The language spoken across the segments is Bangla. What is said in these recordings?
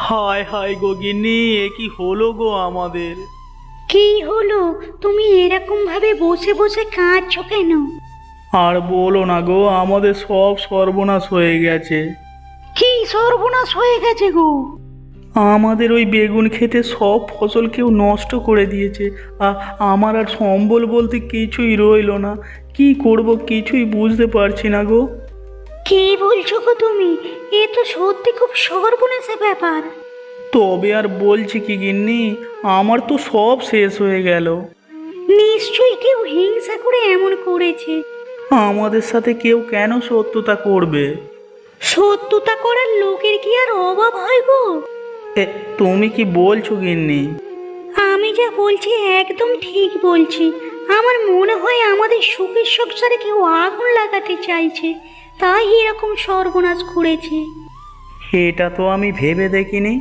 হায় হায় গো গিন্নি, এ কি হলো গো আমাদের? কি হলো? তুমি এরকম ভাবে বসে বসে কাঁদছো কেন? আর বলো না গো, আমাদের সব সর্বনাশ হয়ে গেছে। কি সর্বনাশ হয়ে গেছে গো? আমাদের ওই বেগুন খেতে সব ফসল কেউ নষ্ট করে দিয়েছে। আমার আর সম্বল বলতে কিছুই রইলো না। কি করব কিছুই বুঝতে পারছি না গো। কি বলছো গো তুমি? এ তো সত্যি খুব সর্বনাশের ব্যাপার। তবে আর বলছি কি গিন্নি, আমার তো সব শেষ হয়ে গেল। নিশ্চয়ই কেউ হিংসা করে এমন করেছে। আমাদের সাথে কেউ কেন সত্যতা করবে? সত্যতা করার লোকের কি আর অভাব হয় গো? এ, তুমি কি বলছো গিন্নি? আমি যা বলছি একদম ঠিক বলছি। আমার মনে হয় আমাদের সুখের সংসারে কেউ আগুন লাগাতে চাইছে, তাই এরকম সর্বনাশ করেছে। এটা তো আমি ভেবে দেখিনি।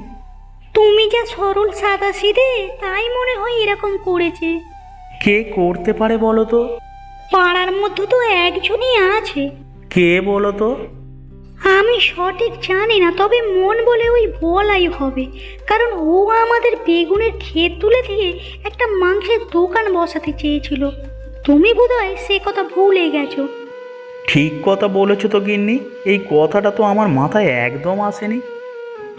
তুমি যা সরল সাদাসিধে, তাই মনে হয় এরকম করেছে। কে করতে পারে বলো তো? পাড়ার মধ্যে তো একজনই আছে। কে বলো তো? আমি সঠিক জানি না, তবে মন বলে ওই বলাই হবে। কারণ ও আমাদের বেগুনের ক্ষেত তুলে দিয়ে একটা মাংসের দোকান বসাতে চেয়েছিল। তুমি বোধহয় সে কথা ভুলে গেছো। ঠিক কথা বলেছো তো গিন্নি, এই কথাটা তো আমার মাথায় একদম আসেনি।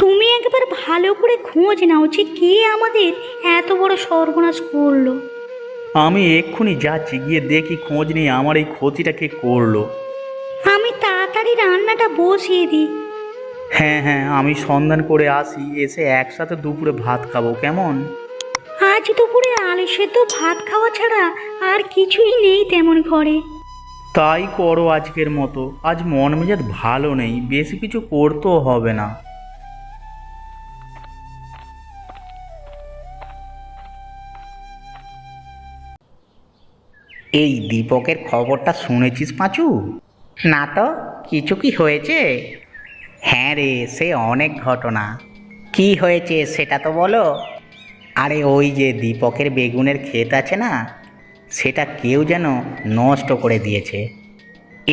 তুমি একবার ভালো করে খোঁজ নাও যে কে আমাদের এত বড় সর্বনাশ করলো। আমি এক্ষুনি যাচ্ছি, গিয়ে দেখি খোঁজ নিয়ে আমার এই ক্ষতিটা কে করলো। আমি তাড়াতাড়ি রান্নাটা বসিয়ে দিই। হ্যাঁ হ্যাঁ, আমি সন্ধান করে আসি, এসে একসাথে দুপুরে ভাত খাবো, কেমন? আজ দুপুরে আলু সেদ্ধ ভাত খাওয়া ছাড়া আর কিছুই নেই তেমন ঘরে। তাই করো আজকের মতো। আজ মন মেজাজ ভালো নেই, বেশি কিছু করতেও হবে না। এই দীপকের খবরটা শুনেছিস পাঁচু? না তো, কিছু কি হয়েছে? হ্যাঁ রে, সে অনেক ঘটনা। কি হয়েছে সেটা তো বলো। আরে ওই যে দীপকের বেগুনের ক্ষেত আছে না, সেটা কেউ যেন নষ্ট করে দিয়েছে।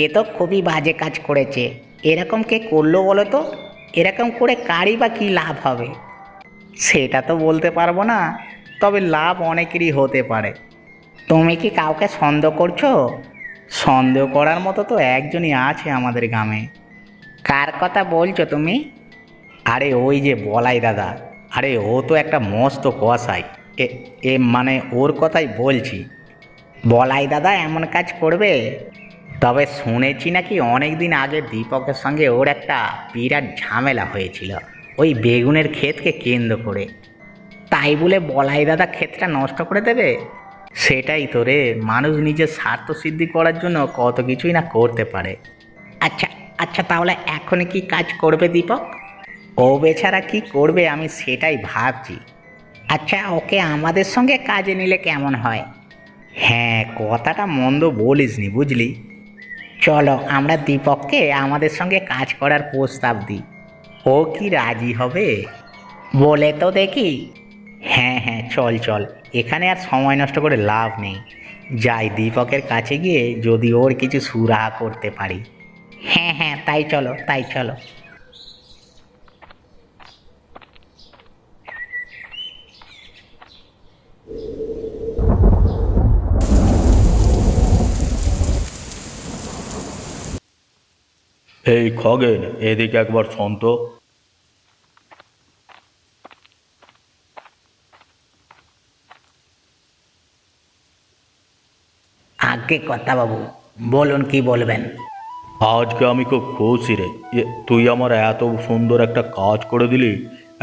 এ তো খুবই বাজে কাজ করেছে। এরকম কে করলো বলো তো? এরকম করে কারই বা কী লাভ হবে? সেটা তো বলতে পারবো না, তবে লাভ অনেকেরই হতে পারে। তুমি কি কাউকে সন্দেহ করছো? সন্দেহ করার মতো তো একজনই আছে আমাদের গ্রামে। কার কথা বলছো তুমি? আরে ওই যে বলাই দাদা। আরে ও তো একটা মস্ত কসাই। এ এ মানে ওর কথাই বলছি। বলাই দাদা এমন কাজ করবে? তবে শুনেছি নাকি অনেক দিন আগে দীপকের সঙ্গে ওর একটা বিরাট ঝামেলা হয়েছিল ওই বেগুনের ক্ষেতকে কেন্দ্র করে। তাই বলে বলাই দাদা ক্ষেতটা নষ্ট করে দেবে? সেটাই তো রে, মানুষ নিজের স্বার্থ সিদ্ধি করার জন্য কত কিছুই না করতে পারে। আচ্ছা আচ্ছা, তাহলে এখন কি কাজ করবে দীপক? ও বেচারা কি করবে আমি সেটাই ভাবছি। আচ্ছা, ওকে আমাদের সঙ্গে কাজে নিলে কেমন হয়? হ্যাঁ, কথাটা মন্দ বলিসনি বুঝলি। চলো আমরা দীপককে আমাদের সঙ্গে কাজ করার প্রস্তাব দিই। ও কি রাজি হবে? বলে তো দেখি। হ্যাঁ হ্যাঁ, চল চল, এখানে আর সময় নষ্ট করে লাভ নেই। যাই দীপকের কাছে গিয়ে যদি ওর কিছু সুরাহা করতে পারি। হ্যাঁ হ্যাঁ, তাই চলো তাই চলো। এই খগেন, এদিকে একবার শোন তো। আগে কথা বাবু, বলুন কি বলবেন। আজকে আমি খুব খুশি রে। তুই আমার এত সুন্দর একটা কাজ করে দিলি,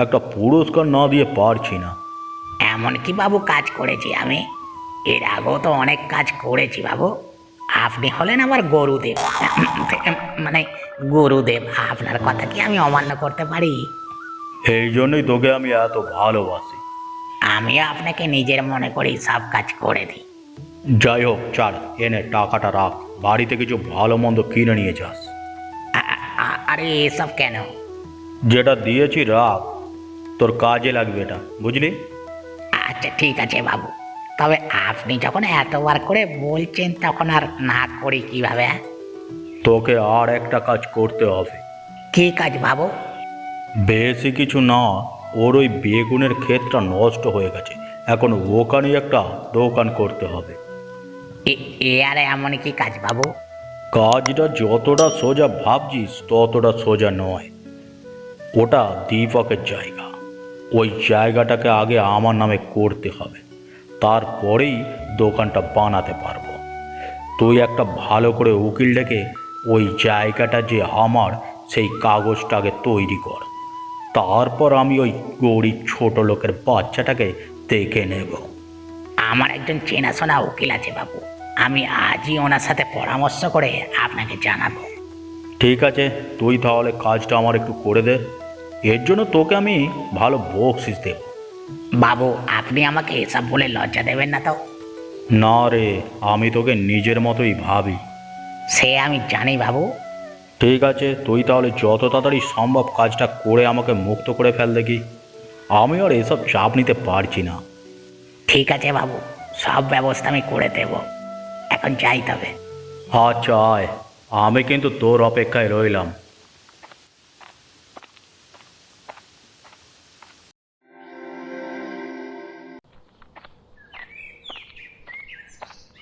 একটা পুরস্কার না দিয়ে পারছি না। এমন কি বাবু কাজ করেছি আমি? এর আগেও তো অনেক কাজ করেছি বাবু। আপনি হলেন আমার গুরুদেব। মানে গুরুদেব, আপনার কথা কি আমি অমান্য করতে পারি? এই জন্যই তোকে আমি এত ভালোবাসি। আমি আপনাকে নিজের মনে করেই সব কাজ করে দিই। যাই হোক, ছাড়, এনে টাকাটা রাখ, বাড়িতে কিছু ভালো মন্দ কিনে নিয়ে যাস। আরে এসব কেন? যেটা দিয়েছি রাখ, তোর কাজে লাগবে এটা, বুঝলি? আচ্ছা ঠিক আছে বাবু, তবে আপনি যখন এতবার করে বলছেন তখন আর না করি কিভাবে? তোকে আর একটা কাজ করতে হবে। কি কাজ বাবু? বেশি কিছু না, ওর ওই বেগুনের ক্ষেতটা নষ্ট হয়ে গেছে, এখন ওখানেই একটা দোকান করতে হবে। এ আর এমন কি কাজ বাবু? কাজটা যতটা সোজা ভাবছিস ততটা সোজা নয়। ওটা দীপকের জায়গা, ওই জায়গাটাকে আগে আমার নামে করতে হবে, তারপরেই দোকানটা বানাতে পারবো। তুই একটা ভালো করে উকিল ডেকে ওই জায়গাটা যে আমার সেই কাগজটাকে তৈরি কর, তারপর আমি ওই গরিব ছোট লোকের বাচ্চাটাকে দেখে নেব। আমার একজন চেনাশোনা উকিল আছে বাবু, আমি আজই ওনার সাথে পরামর্শ করে আপনাকে জানাবো। ঠিক আছে, তুই তাহলে কাজটা আমার একটু করে দে, এর জন্য তোকে আমি ভালো বকশিস দেব। বাবু আপনি আমাকে এসব বলে লজ্জা দেবেন না তো? না রে, আমি তোকে নিজের মতোই ভাবি। সে আমি জানি বাবু। ঠিক আছে, তুই তাহলে যত তাড়াতাড়ি সম্ভব কাজটা করে আমাকে মুক্ত করে ফেল দেখি, আমি আর এসব চাপ নিতে পারছি না। ঠিক আছে বাবু, সব ব্যবস্থা আমি করে দেব, এখন যাই তবে। আচ্ছা আয়, আমি কিন্তু তোর অপেক্ষায় রইলাম।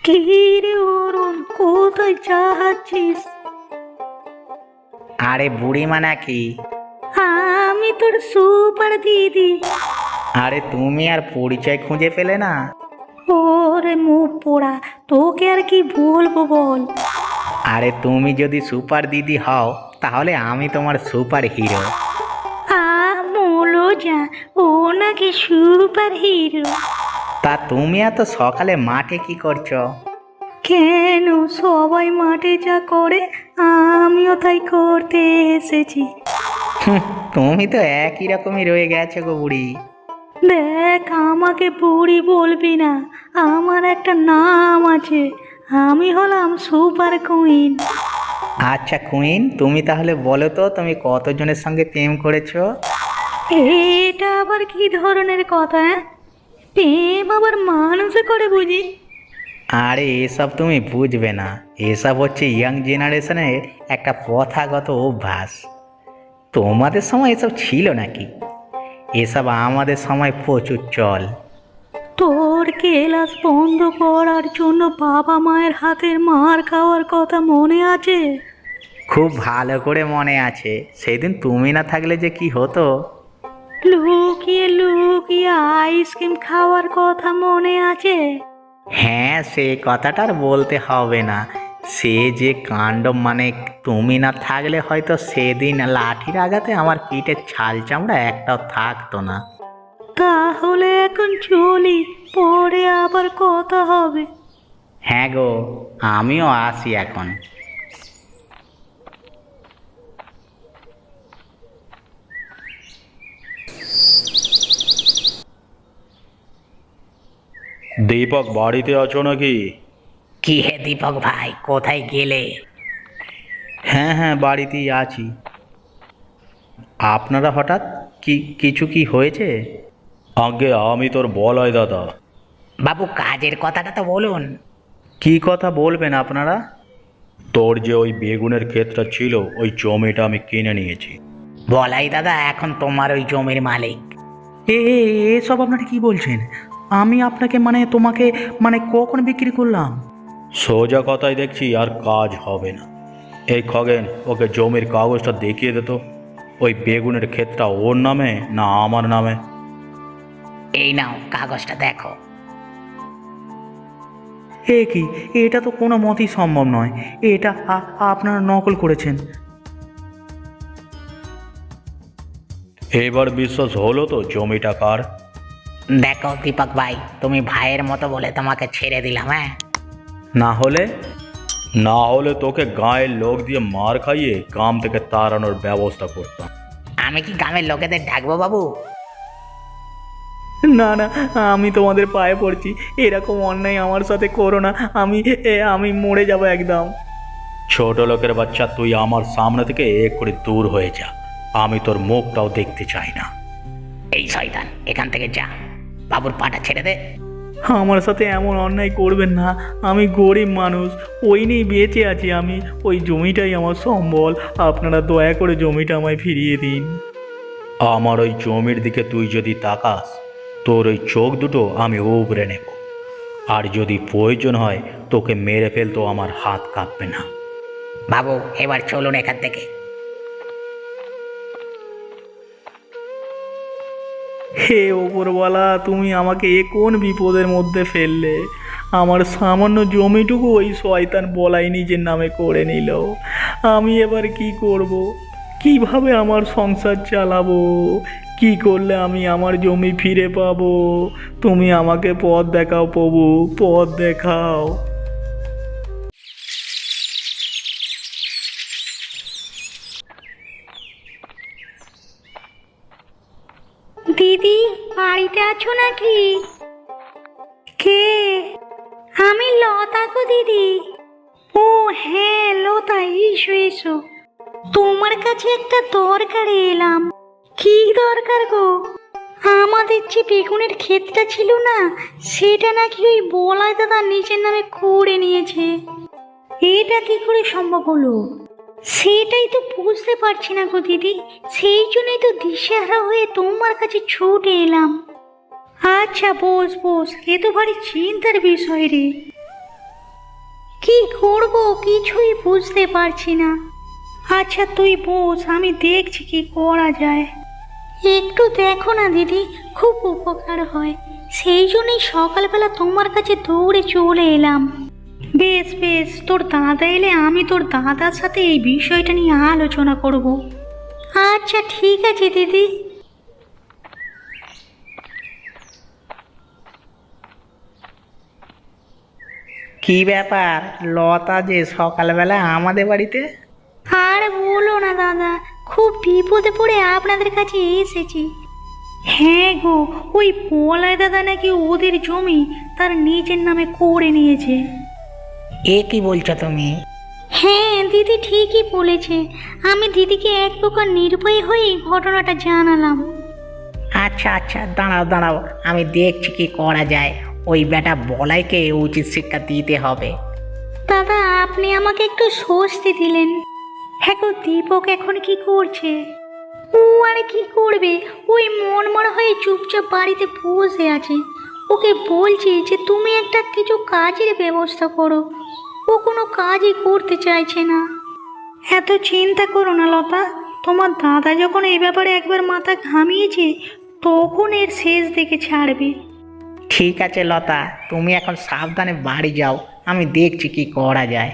কি রে অরুণ, কোথায় যাচ্ছিস? আরে বুড়িমা নাকি? আমি তোর সুপার দিদি। আরে তুমি আর পরিচয় খুঁজে পেলে না? ওরে মুখ পোড়া, তোকে আর কি বলবো বল। আরে তুমি যদি সুপার দিদি হও তাহলে আমি তোমার সুপার হিরো। মোলো যা, ও নাকি সুপার হিরো। তা তুমি এত সকালে মাঠে কি করছো? কেন, সবাই মাঠে যা করে আমিও তাই করতে এসেছি। তুমি তো একই রকমই রয়ে গেছো গো বুড়ি। দেখ, আমাকে বুড়ি বলবি না, আমার একটা নাম আছে, আমি হলাম সুপার কুইন। আচ্ছা কুইন, তুমি তাহলে বলো তো তুমি কতজনের সঙ্গে প্রেম করেছো? এটা আবার কি ধরনের কথা? প্রেম আবার মানুষে করে বুঝি? আরে এসব তুমি বুঝবে না, এসব হচ্ছে ইয়াং জেনারেশনের একটা প্রথাগত অভ্যাস। তোমাদের সময় এসব ছিল নাকি? এসব আমাদের সময় প্রচুর চল। তোর ক্লাস বন্ধ করার জন্য বাবা মায়ের হাতের মার খাওয়ার কথা মনে আছে? খুব ভালো করে মনে আছে, সেদিন তুমি না থাকলে যে কি হতো। লুকিয়ে লুকিয়ে আইসক্রিম খাওয়ার কথা মনে আছে? হ্যাঁ, সে কথাটা আর বলতে হবে না, সে যে কাণ্ড, মানে তুমি না থাকলে হয়তো সেদিন লাঠির আঘাতে আমার পিঠের ছাল চামড়া একটাও থাকতো না। তাহলে এখন চলি, পরে আবার কথা হবে। হ্যাঁ গো, আমিও আসি এখন। দীপক বাড়িতে আছো নাকি? কি হে দীপক ভাই, কোথায় গেলে? হ্যাঁ হ্যাঁ, বাড়িতেই আছি। আপনারা হঠাৎ কিছু কি হয়েছে? আগে আমি তোর বলাই দাদা। বাবু কাজের কথাটা তো বলুন। কি কথা বলবেন আপনারা? তোর যে ওই বেগুনের ক্ষেতটা ছিল, ওই জমিটা আমি কিনে নিয়েছি। বলাই দাদা এখন তোমার ওই জমির মালিক। এসব আপনারা কি বলছেন? আমি আপনাকে তোমাকে কখন বিক্রি করলাম? সোজা কথাই দেখছি আর কাজ হবে না। এই খগেন, ওকে জমির কাগজটা দেখিয়ে দে তো, ওই বেগুনের ক্ষেতটা ওর নামে না আমার নামে। এই নাও কাগজটা দেখো। কি, এটা তো কোনো মতেই সম্ভব নয়, এটা আপনারা নকল করেছেন। এবার বিশ্বাস হলো তো জমিটা কার? দেখো দীপক ভাই, তুমি ভাইয়ের মতো বলে তোমাকে ছেড়ে দিলাম। হ্যাঁ, না হলে তোকে গায়ের লোক দিয়ে মার খাইয়ে গ্রাম থেকে তাড়ানোর ব্যবস্থা করতাম। আমি কি গ্রামের লোকেদের ডাকবো বাবু? না না, আমি তোমাদের পায়ে পড়ছি, এরকম অন্যায় আমার সাথে করো না, আমি মরে যাব একদম। ছোট লোকের বাচ্চা, তুই আমার সামনে থেকে এক করে দূর হয়ে যা, আমি তোর মুখটাও দেখতে চাই না। এই শয়তান, এখান থেকে যা, বাবুর পাটা ছেড়ে দে। আমার সাথে এমন অন্যায় করবেন না, আমি গরিব মানুষ, ওই নিয়েই বেঁচে আছি আমি, ওই জমিটাই আমার সম্বল, আপনারা দয়া করে জমিটা আমায় ফিরিয়ে দিন। আমার ওই জমির দিকে তুই যদি তাকাস, তোর ওই চোখ দুটো আমি উবড়ে নেব। আর যদি প্রয়োজন হয় তোকে মেরে ফেলতো আমার হাত কাঁপবে না। বাবু এবার চলুন এখান থেকে। হে ওপরওয়ালা, তুমি আমাকে এ কোন বিপদের মধ্যে ফেললে? আমার সামান্য জমিটুকু ওই শয়তান বলাই নিজের নামে করে নিল। আমি এবার কি করব? কিভাবে আমার সংসার চালাবো? কি করলে আমি আমার জমি ফিরে পাবো? তুমি আমাকে পথ দেখাও প্রভু, পথ দেখাও। দিদি বাড়িতে আছো নাকি? কে? আমি লতা গো দিদি। ও হ্যাঁ লতা, এসো এসো। তোমার কাছে একটা দরকারে এলাম। কি দরকার গো? আমাদের যে বেগুনের ক্ষেতটা ছিল না, সেটা নাকি ওই বলাই দাদা নিজের নামে করে নিয়েছে। এটা কি করে সম্ভব হলো? সেটাই তো বুঝতে পারছি না গো দিদি, সেই জন্যই তো দিশেহারা হয়ে তোমার কাছে ছুটে এলাম। আচ্ছা বস বস, এ তো ভারী চিন্তার বিষয় রে। কি করব কিছুই বুঝতে পারছি না। আচ্ছা তুই বস, আমি দেখছি কি করা যায়। একটু দেখো না দিদি, খুব উপকার হয়। সেই জন্যই সকালবেলা তোমার কাছে দৌড়ে চলে এলাম। বেশ বেশ, তোর দাদা এলে আমি তোর দাদার সাথে এই বিষয়টা নিয়ে আলোচনা করব। আচ্ছা ঠিক আছে দিদি। কি ব্যাপার, লতা যে সকালবেলা আমাদের বাড়িতে? আর বলো না দাদা, খুব বিপদে পড়ে আপনাদের কাছে এসেছি। হ্যাঁ গো, ওই বলাই দাদা নাকি ওদের জমি তার নিজের নামে করে নিয়েছে। এ কি বলছো তুমি? হ্যাঁ দিদি ঠিকই বলেছে। আমি দিদিকে এক প্রকার নির্ভয় হয়েই ঘটনাটা জানালাম। আচ্ছা আচ্ছা, দাঁড়াও দাঁড়াও, আমি দেখছি কি করা যায়। ওই বেটা বলাইকে উচিত শিক্ষা দিতে হবে। দাদা আপনি আমাকে একটু স্বস্তি দিলেন। হ্যাঁ গো, দীপক এখন কি করছে? ও আর কি করবে, ওই মন মরা হয়ে চুপচাপ বাড়িতে বসে আছে। ওকে বলছি যে তুমি একটা কিছু কাজের ব্যবস্থা করো, ও কোনো কাজই করতে চাইছে না। এত চিন্তা করো না লতা, তোমার দাদা যখন এই ব্যাপারে একবার মাথা ঘামিয়েছে, তখন এর শেষ দেখে ছাড়বে। ঠিক আছে লতা, তুমি এখন সাবধানে বাড়ি যাও, আমি দেখছি কি করা যায়।